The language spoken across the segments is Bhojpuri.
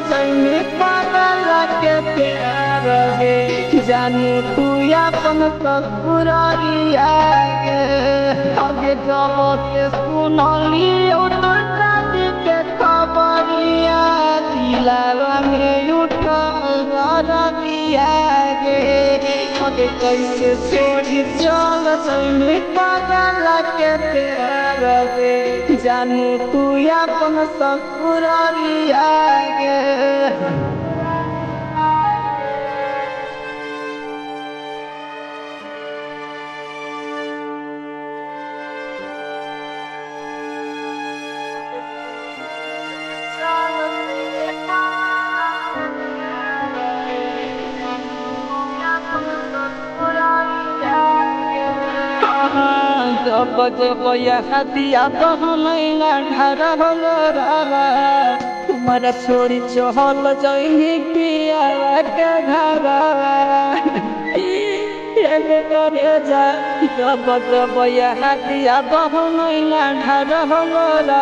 जैमे पागल के प्यार गे जानू तू अपन ससुरालिया गे आगे जब के सुनली तो शादी के खबरिया दिलवा में उठल दिया गे आगे कैसे छोड़ी चल जैमे पागल के प्यार गे जानू तू अपन ससुरालिया गे जब जब दिया तो हमें घर होगा तुम्हारा छोड़ी चहल जाएंगे पिया के घर जब जब दिया तो हमें घर होगा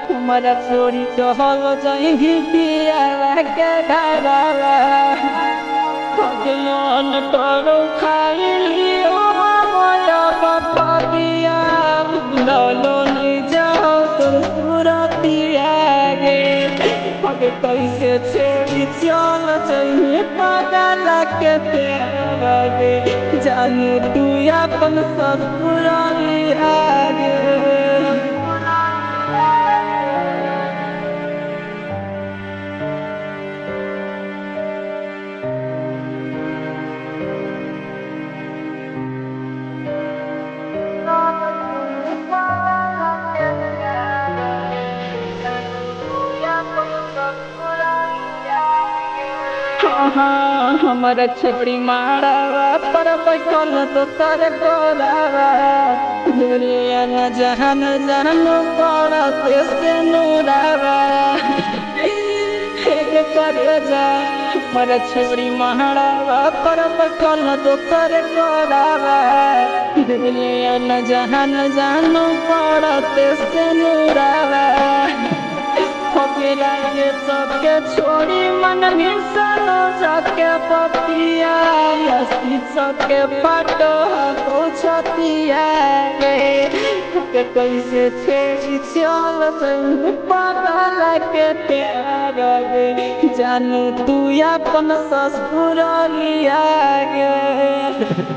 तुम्हारा छोड़ी चहल जाएंगे पिया के घर भगवान करो खाई लियो लालो नहीं जाओ तो सुरतिया गे आगे कैसे छोड़ी चल चाहिए पागल के प्यार गे जानू तू अपन ससुरालिया गे हमारा छपड़ी मारा पर बैठल तो तर गोरा दुनिया न जहान जानो पड़ा से नूरावा करे जा हमारा छपड़ी मारा पर बैठल तो तर गोरा दुनिया न जहान जानो पड़ा से नूरावा लागे सबके छोड़ी मन मिसलो जाके पतिया हंसी सबके फाटो हो छतिया गे कैसे छेड़ी चल पागल के प्यार गे जानू तू अपन ससुरालिया गे।